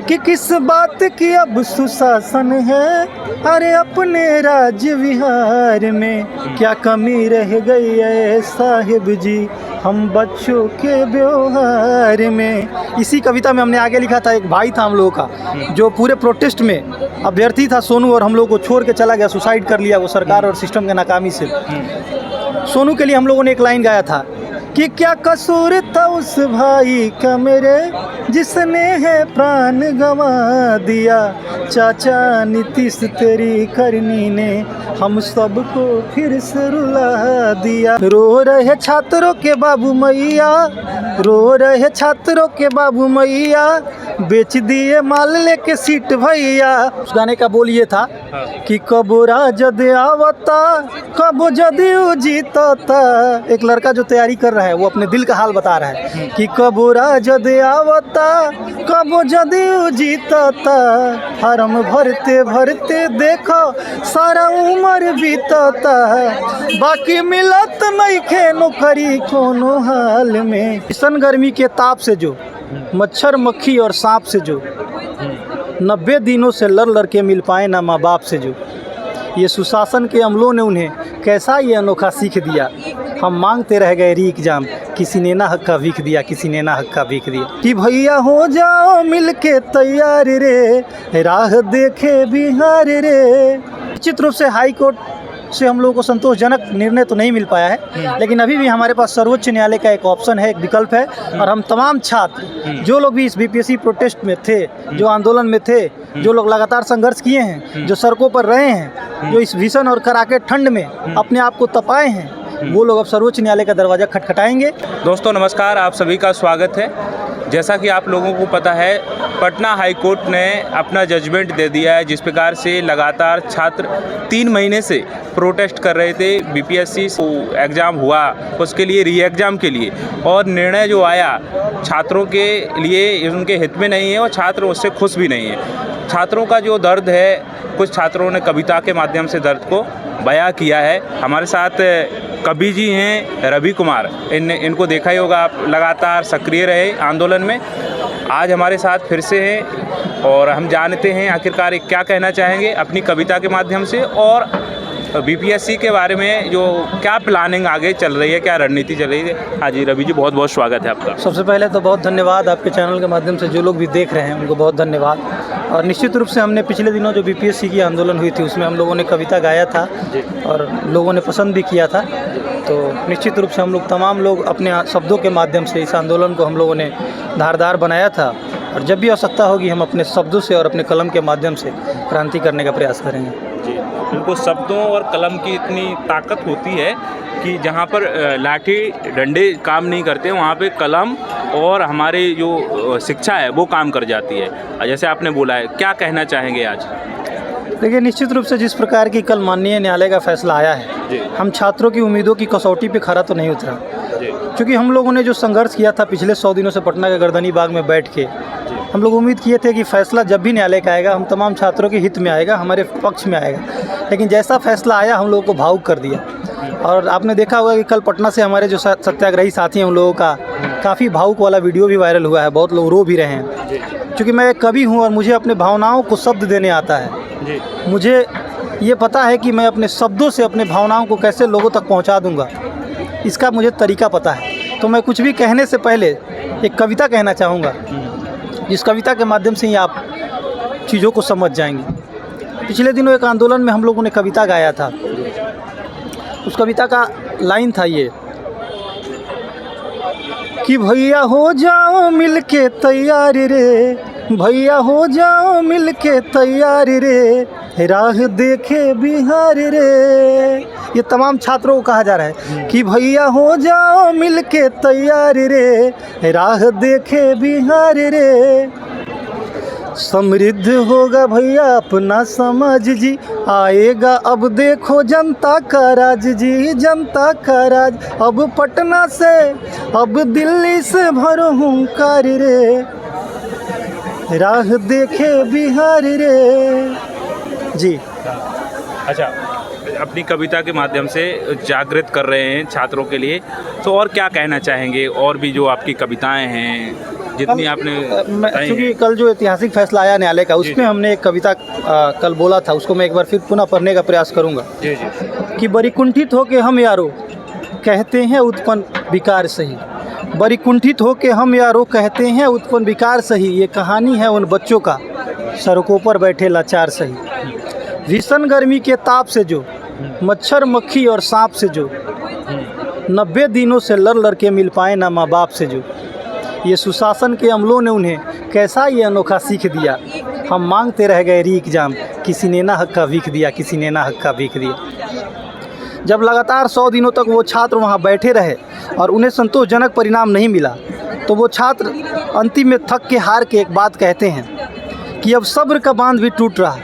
कि किस बात की अब सुशासन है, अरे अपने राज्य विहार में क्या कमी रह गई है साहिब जी हम बच्चों के व्यवहार में। इसी कविता में हमने आगे लिखा था, एक भाई था हम लोगों का जो पूरे प्रोटेस्ट में अभ्यर्थी था सोनू, और हम लोग को छोड़ के चला गया, सुसाइड कर लिया वो सरकार और सिस्टम के नाकामी से। सोनू के लिए हम लोगों ने एक लाइन गाया था कि क्या कसूर था उस भाई का मेरे जिसने है प्राण गंवा दिया, चाचा नीतीश तेरी करनी ने हम सबको फिर से रुला दिया। रो रहे छात्रों के बाबू मैया, रो रहे छात्रों के बाबू मैया, बेच दिए माल लेके सीट भैया। उस गाने का बोल ये था कि कबो राजद आवता कबो जदयू जीतता। एक लड़का जो तैयारी कर रहा है वो अपने दिल का हाल बता रहा है कि कबो राजद आवता कबो जदयू जीतता, फार्म भरते भरते देखो सारा उम्र बीतता, बाकी मिलत नहीं खे नौकरी कोनो हाल में। भीषण गर्मी के ताप से जो मच्छर मक्खी और सांप से जो 90 दिनों से लड़ के मिल पाए ना माँ बाप से, जो ये सुशासन के अमलों ने उन्हें कैसा ये अनोखा सीख दिया। हम मांगते रह गए री एग्जाम, किसी ने ना हक का भीख दिया, किसी ने ना हक का भीख दिया। कि भैया हो जाओ मिलके तैयार रे, राह देखे बिहार रे। निश्चित रूप से हाई कोर्ट से हम लोगों को संतोषजनक निर्णय तो नहीं मिल पाया है, लेकिन अभी भी हमारे पास सर्वोच्च न्यायालय का एक ऑप्शन है, एक विकल्प है। और हम तमाम छात्र जो लोग भी इस बीपीएससी प्रोटेस्ट में थे, जो आंदोलन में थे, जो लोग लगातार संघर्ष किए हैं, जो सड़कों पर रहे हैं, जो इस भीषण और कड़ाके ठंड में अपने आप को तपाए हैं, वो लोग अब सर्वोच्च न्यायालय का दरवाज़ा खटखटाएंगे। दोस्तों नमस्कार, आप सभी का स्वागत है। जैसा कि आप लोगों को पता है, पटना हाई कोर्ट ने अपना जजमेंट दे दिया है, जिस प्रकार से लगातार छात्र 3 महीने से प्रोटेस्ट कर रहे थे बीपीएससी एग्ज़ाम हुआ उसके लिए, री एग्ज़ाम के लिए, और निर्णय जो आया छात्रों के लिए उनके हित में नहीं है और छात्र उससे खुश भी नहीं है। छात्रों का जो दर्द है, कुछ छात्रों ने कविता के माध्यम से दर्द को बयां किया है। हमारे साथ कवि जी हैं रवि कुमार, इनको देखा ही होगा आप, लगातार सक्रिय रहे आंदोलन में, आज हमारे साथ फिर से हैं और हम जानते हैं आखिरकार ये क्या कहना चाहेंगे अपनी कविता के माध्यम से, और बीपीएससी के बारे में जो क्या प्लानिंग आगे चल रही है, क्या रणनीति चल रही है। हाँ जी रवि जी, बहुत बहुत स्वागत है आपका। सबसे पहले तो बहुत धन्यवाद, आपके चैनल के माध्यम से जो लोग भी देख रहे हैं उनको बहुत धन्यवाद। और निश्चित रूप से हमने पिछले दिनों जो बीपीएससी की आंदोलन हुई थी उसमें हम लोगों ने कविता गाया था और लोगों ने पसंद भी किया था। तो निश्चित रूप से हम लोग तमाम लोग अपने शब्दों के माध्यम से इस आंदोलन को हम लोगों ने धारदार बनाया था, और जब भी आवश्यकता होगी हम अपने शब्दों से और अपने कलम के माध्यम से क्रांति करने का प्रयास करेंगे। जी, उनको शब्दों और कलम की इतनी ताकत होती है कि जहाँ पर लाठी डंडे काम नहीं करते, वहाँ पे कलम और हमारी जो शिक्षा है वो काम कर जाती है। जैसे आपने बोला है, क्या कहना चाहेंगे आज? देखिए, निश्चित रूप से जिस प्रकार की कल माननीय न्यायालय का फैसला आया है, हम छात्रों की उम्मीदों की कसौटी पे खरा तो नहीं उतरा, क्योंकि हम लोगों ने जो संघर्ष किया था पिछले 100 दिनों से पटना के गर्दनी बाग में बैठ के, हम लोग उम्मीद किए थे कि फैसला जब भी न्यायालय का आएगा हम तमाम छात्रों के हित में आएगा, हमारे पक्ष में आएगा। लेकिन जैसा फैसला आया हम लोगों को भावुक कर दिया। और आपने देखा होगा कि कल पटना से हमारे जो सत्याग्रही साथी हैं उन लोगों का काफ़ी भावुक वाला वीडियो भी वायरल हुआ है, बहुत लोग रो भी रहे हैं। क्योंकि मैं एक कवि हूँ और मुझे अपने भावनाओं को शब्द देने आता है। मुझे ये पता है कि मैं अपने शब्दों से अपने भावनाओं को कैसे लोगों तक पहुँचा दूँगा, इसका मुझे तरीका पता है। तो मैं कुछ भी कहने से पहले एक कविता कहना चाहूँगा, जिस कविता के माध्यम से ही आप चीज़ों को समझ जाएंगे। पिछले दिनों एक आंदोलन में हम लोगों ने कविता गाया था। उस कविता का लाइन था ये कि भैया हो जाओ मिलके तैयार रे, भैया हो जाओ मिलके तैयार रे, राह देखे बिहार रे। ये तमाम छात्रों को कहा जा रहा है कि भैया हो जाओ मिलके तैयार रे, राह देखे बिहार रे। समृद्ध होगा भैया अपना समाज जी, आएगा अब देखो जनता का राज जी, जनता का राज। अब पटना से अब दिल्ली से भरो हुंकार रे, राह देखे बिहार रे। जी अच्छा, अपनी कविता के माध्यम से जागृत कर रहे हैं छात्रों के लिए, तो और क्या कहना चाहेंगे? और भी जो आपकी कविताएं हैं जितनी आपने बताई है। क्योंकि कल जो ऐतिहासिक फैसला आया न्यायालय का, उसमें हमने एक कविता कल बोला था, उसको मैं एक बार फिर पुनः पढ़ने का प्रयास करूँगा जी जी। कि बड़ी कुंठित हो के हम यारो कहते हैं उत्पन्न विकार सही, बड़ी कुंठित हो के हम यारो कहते हैं उत्पन्न विकार सही, ये कहानी है उन बच्चों का सड़कों पर बैठे लाचार सही। भीषण गर्मी के ताप से जो मच्छर मक्खी और सांप से जो 90 दिनों से लड़ के मिल पाए ना माँ बाप से जो, ये सुशासन के अमलों ने उन्हें कैसा ये अनोखा सीख दिया, हम मांगते रह गए री एग्जाम, किसी ने ना हक का भीख दिया, किसी ने ना हक का भीख दिया। जब लगातार 100 दिनों तक वो छात्र वहाँ बैठे रहे और उन्हें संतोषजनक परिणाम नहीं मिला, तो वो छात्र अंतिम में थक के हार के एक बात कहते हैं कि अब सब्र का बांध भी टूट रहा,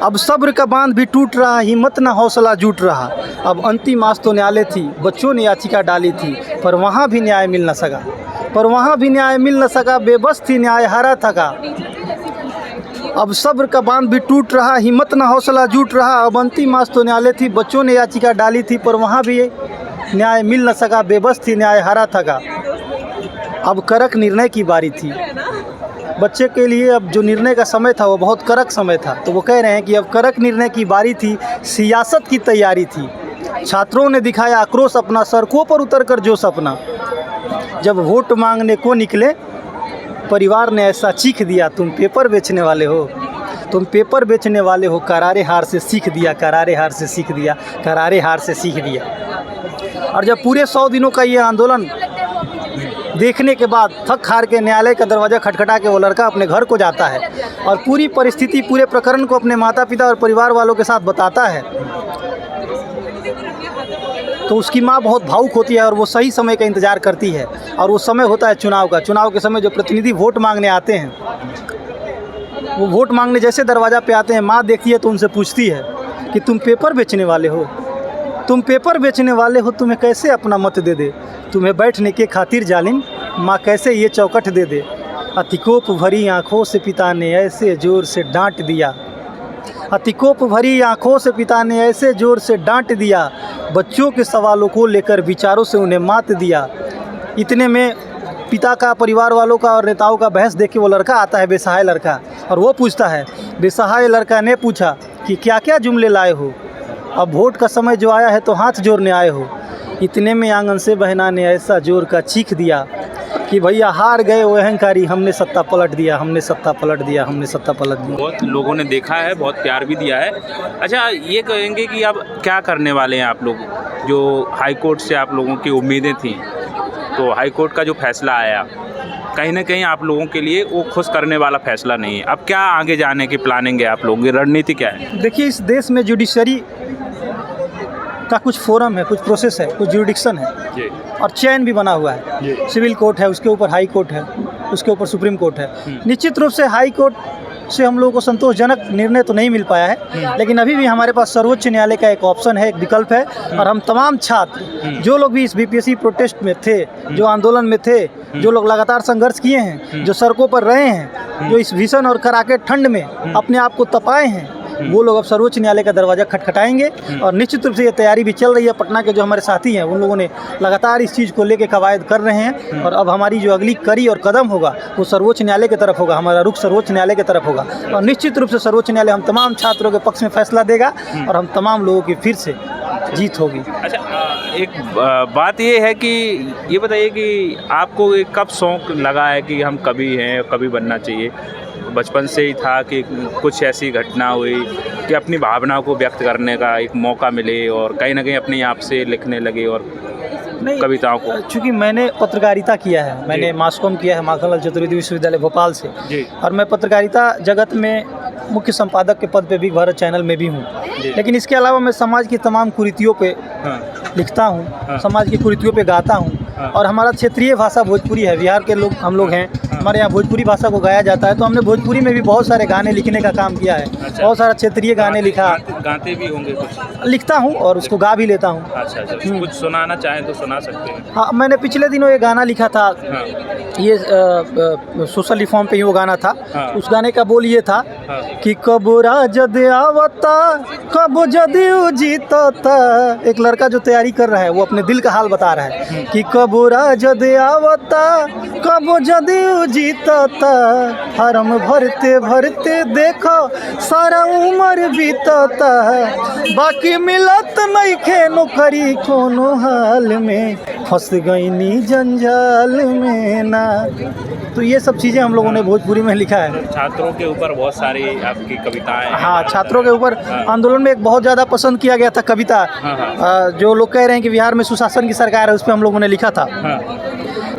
अब सब्र का बांध भी टूट रहा, हिम्मत ना हौसला जुट रहा। अब अंतिम आस तो न्यायालय थी, बच्चों ने याचिका डाली थी, पर वहाँ भी न्याय मिल न सका, पर वहाँ भी न्याय मिल न सका, बेबस थी न्याय हारा थका। अब सब्र का बांध भी टूट रहा, हिम्मत ना हौसला जुट रहा। अब अंतिम आस तो न्यायालय थी, बच्चों ने याचिका डाली थी, पर वहाँ भी न्याय मिल न सका, बेबस थी न्याय हारा थका। अब कड़क निर्णय की बारी थी, बच्चे के लिए अब जो निर्णय का समय था वो बहुत कड़क समय था, तो वो कह रहे हैं कि अब कड़क निर्णय की बारी थी, सियासत की तैयारी थी। छात्रों ने दिखाया आक्रोश अपना, सड़कों पर उतरकर जो सपना, जब वोट मांगने को निकले परिवार ने ऐसा चीख दिया, तुम पेपर बेचने वाले हो, तुम पेपर बेचने वाले हो, करारे हार से सीख दिया, करारे हार से सीख दिया, करारे हार से सीख दिया। और जब पूरे 100 दिनों का ये आंदोलन देखने के बाद थक हार के न्यायालय का दरवाज़ा खटखटा के वो लड़का अपने घर को जाता है और पूरी परिस्थिति, पूरे प्रकरण को अपने माता पिता और परिवार वालों के साथ बताता है, तो उसकी माँ बहुत भावुक होती है और वो सही समय का इंतज़ार करती है। और वो समय होता है चुनाव का। चुनाव के समय जो प्रतिनिधि वोट मांगने आते हैं, वो वोट मांगने जैसे दरवाज़ा पे आते हैं, माँ देखती है तो उनसे पूछती है कि तुम पेपर बेचने वाले हो, तुम पेपर बेचने वाले हो, तुम्हें कैसे अपना मत दे दे, तुम्हें बैठने के खातिर जालिम माँ कैसे ये चौखट दे दे। अतिकोप भरी आँखों से पिता ने ऐसे ज़ोर से डांट दिया, अतिकोप भरी आँखों से पिता ने ऐसे ज़ोर से डांट दिया, बच्चों के सवालों को लेकर विचारों से उन्हें मात दिया। इतने में पिता का, परिवार वालों का और नेताओं का बहस देख के वो लड़का आता है, बेसहाय लड़का, और वो पूछता है, बेसहाय लड़का ने पूछा कि क्या क्या जुमले लाए हो, अब वोट का समय जो आया है तो हाथ जोड़ने आए हो। इतने में आंगन से बहना ने ऐसा जोर का चीख दिया कि भैया हार गए वो अहंकारी, हमने सत्ता पलट दिया, हमने सत्ता पलट दिया, हमने सत्ता पलट दिया। बहुत लोगों ने देखा है, बहुत प्यार भी दिया है। अच्छा, ये कहेंगे कि अब क्या करने वाले हैं आप लोग? जो हाई कोर्ट से आप लोगों की उम्मीदें थी, तो हाई कोर्ट का जो फैसला आया, कहीं ना कहीं आप लोगों के लिए वो खुश करने वाला फैसला नहीं है। अब क्या आगे जाने की प्लानिंग है आप लोगों की, रणनीति क्या है? देखिए, इस देश में जुडिशरी का कुछ फोरम है, कुछ प्रोसेस है, कुछ जुरिडिक्शन है जी। और चैन भी बना हुआ है। सिविल कोर्ट है, उसके ऊपर हाई कोर्ट है, उसके ऊपर सुप्रीम कोर्ट है। निश्चित रूप से हाई कोर्ट से हम लोगों को संतोषजनक निर्णय तो नहीं मिल पाया है, लेकिन अभी भी हमारे पास सर्वोच्च न्यायालय का एक ऑप्शन है, एक विकल्प है। और हम तमाम छात्र जो लोग भी इस बीपीएससी प्रोटेस्ट में थे, जो आंदोलन में थे, जो लोग लगातार संघर्ष किए हैं, जो सड़कों पर रहे हैं, जो इस भीषण और कड़ाके ठंड में अपने आप को तपाए हैं, वो लोग अब सर्वोच्च न्यायालय का दरवाज़ा खटखटाएंगे। और निश्चित रूप से ये तैयारी भी चल रही है। पटना के जो हमारे साथी हैं, उन लोगों ने लगातार इस चीज़ को लेकर कवायद कर रहे हैं। और अब हमारी जो अगली कड़ी और कदम होगा वो सर्वोच्च न्यायालय की तरफ होगा, हमारा रुख सर्वोच्च न्यायालय की तरफ होगा। और निश्चित रूप से सर्वोच्च न्यायालय हम तमाम छात्रों के पक्ष में फैसला देगा और हम तमाम लोगों की फिर से जीत होगी। अच्छा, एक बात ये है कि ये बताइए कि आपको कब शौक़ लगा है कि हम कवि हैं, कवि बनना चाहिए? बचपन से ही था कि कुछ ऐसी घटना हुई कि अपनी भावनाओं को व्यक्त करने का एक मौका मिले और कहीं ना कहीं अपने आप से लिखने लगे और कविताओं को? चूँकि मैंने पत्रकारिता किया है, मैंने मास कॉम किया है माखनलाल चतुर्वेदी विश्वविद्यालय भोपाल से जी। और मैं पत्रकारिता जगत में मुख्य संपादक के पद पे बिग भारत चैनल में भी हूँ। लेकिन इसके अलावा मैं समाज की तमाम कुरीतियों पे लिखता हूँ, समाज की कुरीतियों पे गाता हूँ। और हमारा क्षेत्रीय भाषा भोजपुरी है, बिहार के लोग हम लोग हैं, हमारे यहाँ भोजपुरी भाषा को गाया जाता है, तो हमने भोजपुरी में भी बहुत सारे गाने लिखने का काम किया है। अच्छा। बहुत सारा क्षेत्रीय गाने लिखा, गाते भी होंगे कुछ? लिखता हूँ और उसको गा भी लेता हूँ। अच्छा अच्छा, कुछ सुनाना चाहें तो सुना सकते हैं। हाँ, मैंने पिछले दिनों ये गाना लिखा था, हाँ। ये सोशल रिफॉर्म पे ही वो गाना था। हाँ। उस गाने का बोल ये था हाँ। कि कबो राजद आवता कबो जदयू जीतता। एक लड़का जो तैयारी कर रहा है वो अपने दिल का हाल बता रहा है कि कबो राजद आवता कबो जदयू जीता था, फार्म भरते भरते देखो सारा उम्र बीता था, बाकी मिलत नहीं खे नौकरी कोनो हाल में, फंस गई नी जंजाल में ना। तो ये सब चीज़ें हम लोगों ने भोजपुरी में लिखा है। छात्रों के ऊपर बहुत सारी आपकी कविताएं हैं। हाँ, छात्रों के ऊपर आंदोलन में एक बहुत ज़्यादा पसंद किया गया था कविता। जो लोग कह रहे हैं कि बिहार में सुशासन की सरकार है, उस पर हम लोगों ने लिखा था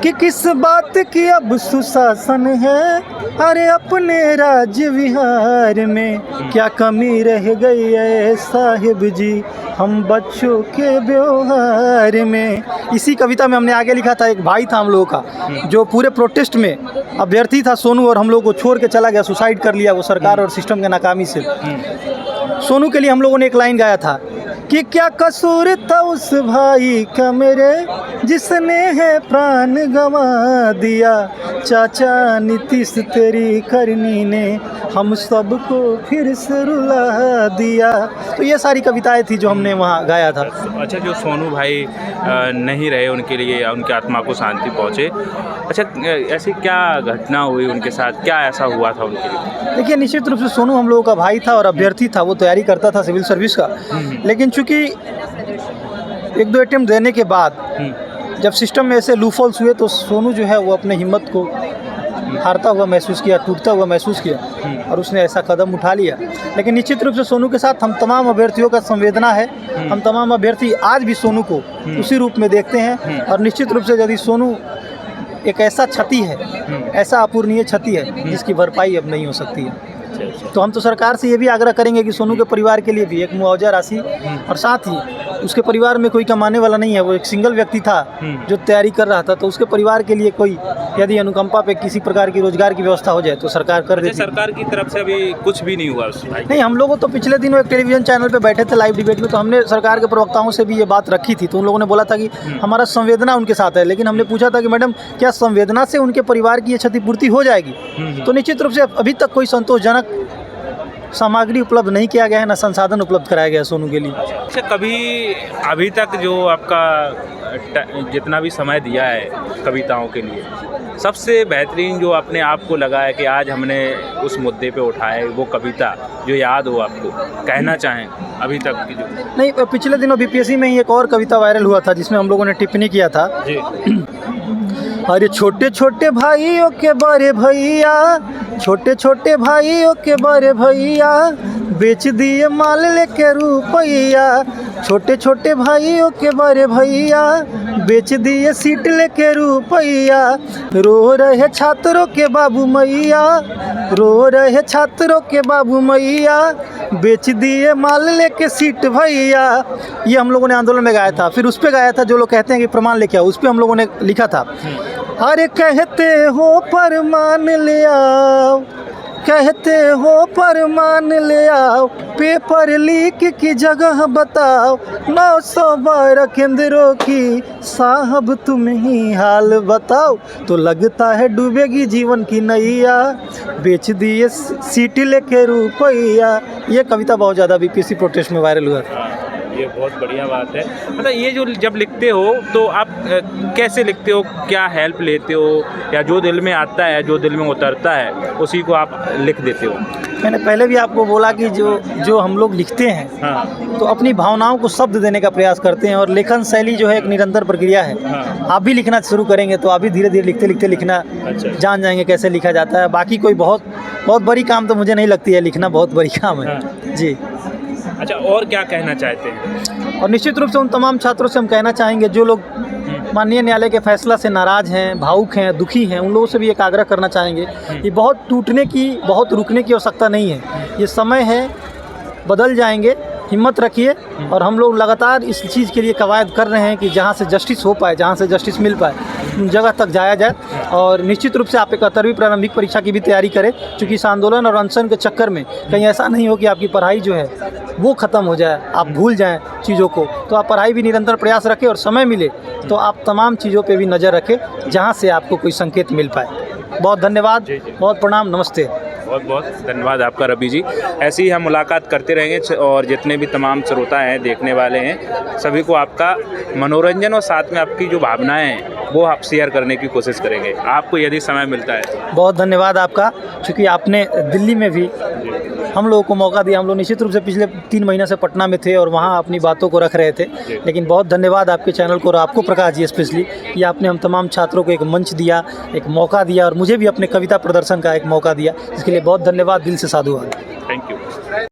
कि किस बात की अब सुशासन है, अरे अपने राज्य बिहार में क्या कमी रह गई है साहिब जी हम बच्चों के व्यवहार में। इसी कविता में हमने आगे लिखा था, एक भाई था हम लोगों का जो पूरे प्रोटेस्ट में अभ्यर्थी था सोनू, और हम लोग को छोड़ के चला गया, सुसाइड कर लिया वो सरकार और सिस्टम के नाकामी से। सोनू के लिए हम लोगों ने एक लाइन गाया था कि क्या कसूर था उस भाई का मेरे, जिसने है प्राण गंवा दिया, चाचा नीतीश तेरी करनी ने हम सबको फिर से रुला दिया। तो ये सारी कविताएं थी जो हमने वहाँ गाया था। अच्छा, जो सोनू भाई नहीं रहे, उनके लिए उनकी आत्मा को शांति पहुँचे। अच्छा, ऐसी क्या घटना हुई उनके साथ, क्या ऐसा हुआ था उनके लिए? देखिए, निश्चित रूप से सोनू हम लोगों का भाई था और अभ्यर्थी था, वो तैयारी करता था सिविल सर्विस का। लेकिन चूंकि एक दो अटेम्प्ट देने के बाद जब सिस्टम में ऐसे लूफॉल्स हुए तो सोनू जो है वो अपने हिम्मत को हारता हुआ महसूस किया, टूटता हुआ महसूस किया और उसने ऐसा कदम उठा लिया। लेकिन निश्चित रूप से सोनू के साथ हम तमाम अभ्यर्थियों का संवेदना है। हम तमाम अभ्यर्थी आज भी सोनू को उसी रूप में देखते हैं और निश्चित रूप से यदि सोनू एक ऐसा क्षति है, ऐसा अपूरणीय क्षति है जिसकी भरपाई अब नहीं हो सकती है, तो हम तो सरकार से ये भी आग्रह करेंगे कि सोनू के परिवार के लिए भी एक मुआवजा राशि, और साथ ही उसके परिवार में कोई कमाने वाला नहीं है, वो एक सिंगल व्यक्ति था जो तैयारी कर रहा था, तो उसके परिवार के लिए कोई यदि अनुकंपा पे किसी प्रकार की रोजगार की व्यवस्था हो जाए तो सरकार कर देती है। सरकार की तरफ से अभी कुछ भी नहीं हुआ उसमें? नहीं, हम लोगों तो पिछले दिनों एक टेलीविजन चैनल पे बैठे थे लाइव डिबेट में, तो हमने सरकार के प्रवक्ताओं से भी ये बात रखी थी, तो उन लोगों ने बोला था कि हमारा संवेदना उनके साथ है। लेकिन हमने पूछा था कि मैडम क्या संवेदना से उनके परिवार की ये क्षतिपूर्ति हो जाएगी? तो निश्चित रूप से अभी तक कोई संतोषजनक सामग्री उपलब्ध नहीं किया गया है, ना संसाधन उपलब्ध कराया गया सोनू के लिए। अच्छा, कभी अभी तक जो आपका जितना भी समय दिया है कविताओं के लिए, सबसे बेहतरीन जो अपने आप को लगा है कि आज हमने उस मुद्दे पे उठाए, वो कविता जो याद हो आपको, कहना चाहें अभी तक की? जो नहीं, पिछले दिनों बीपीएससी में ही एक और कविता वायरल हुआ था जिसमें हम लोगों ने टिप्पणी किया था जी। अरे छोटे छोटे भाइयों के बड़े भैया, छोटे छोटे भाइयों के बड़े भैया, बेच दिए माल लेके रुपैया, छोटे छोटे भाइयों के बड़े भैया, बेच दिए सीट लेके रुपैया, रो रहे छात्रों के बाबू मैया, रो रहे छात्रों के बाबू मैया, बेच दिए माल लेके सीट भैया। ये हम लोगों ने आंदोलन में गाया था। फिर उस पर गाया था, जो लोग कहते हैं कि प्रमाण लेके आओ, उस पर हम लोगों ने लिखा था, अरे कहते हो प्रमाण ले आओ, कहते हो प्रमाण ले आओ, पेपर लीक की जगह बताओ, 912 केंद्रों की साहब तुम ही हाल बताओ, तो लगता है डूबेगी जीवन की नैया, बेच दिए सीट लेके रुपैया। ये कविता बहुत ज़्यादा बीपीएससी प्रोटेस्ट में वायरल हुआ था। ये बहुत बढ़िया बात है। मतलब ये जो जब लिखते हो तो आप कैसे लिखते हो, क्या हेल्प लेते हो, या जो दिल में आता है, जो दिल में उतरता है उसी को आप लिख देते हो? मैंने पहले भी आपको बोला कि जो हम लोग लिखते हैं तो अपनी भावनाओं को शब्द देने का प्रयास करते हैं, और लेखन शैली जो है एक निरंतर प्रक्रिया है। आप भी लिखना शुरू करेंगे तो आप भी धीरे धीरे लिखते लिखते लिखना जान जाएंगे कैसे लिखा जाता है। बाकी कोई बहुत बड़ी काम तो मुझे नहीं लगती है, लिखना बहुत बड़ी काम है जी। अच्छा, और क्या कहना चाहते हैं? और निश्चित रूप से उन तमाम छात्रों से हम कहना चाहेंगे जो लोग माननीय न्यायालय के फैसला से नाराज़ हैं, भावुक हैं, दुखी हैं, उन लोगों से भी एक आग्रह करना चाहेंगे कि बहुत टूटने की, बहुत रुकने की आवश्यकता नहीं है। ये समय है, बदल जाएंगे, हिम्मत रखिए। और हम लोग लगातार इस चीज़ के लिए कवायद कर रहे हैं कि जहाँ से जस्टिस हो पाए, जहाँ से जस्टिस मिल पाए, उन जगह तक जाया जाए। और निश्चित रूप से आप 71वीं प्रारंभिक परीक्षा की भी तैयारी करें, क्योंकि इस आंदोलन और अनशन के चक्कर में कहीं ऐसा नहीं हो कि आपकी पढ़ाई जो है वो ख़त्म हो जाए, आप भूल जाएं चीज़ों को। तो आप पढ़ाई भी निरंतर प्रयास रखें, और समय मिले तो आप तमाम चीज़ों पे भी नज़र रखें जहाँ से आपको कोई संकेत मिल पाए। बहुत धन्यवाद, बहुत प्रणाम, नमस्ते। बहुत बहुत धन्यवाद आपका रवि जी। ऐसी ही हम मुलाकात करते रहेंगे, और जितने भी तमाम श्रोता हैं, देखने वाले हैं, सभी को आपका मनोरंजन और साथ में आपकी जो भावनाएं हैं वो आप शेयर करने की कोशिश करेंगे आपको यदि समय मिलता है तो। बहुत धन्यवाद आपका, क्योंकि आपने दिल्ली में भी हम लोगों को मौका दिया। हम लोग निश्चित रूप से पिछले 3 महीने से पटना में थे और वहाँ अपनी बातों को रख रहे थे, लेकिन बहुत धन्यवाद आपके चैनल को और आपको प्रकाश जी स्पेशली कि आपने हम तमाम छात्रों को एक मंच दिया, एक मौका दिया और मुझे भी अपने कविता प्रदर्शन का एक मौका दिया। इसके लिए बहुत धन्यवाद, दिल से साधुवाद। थैंक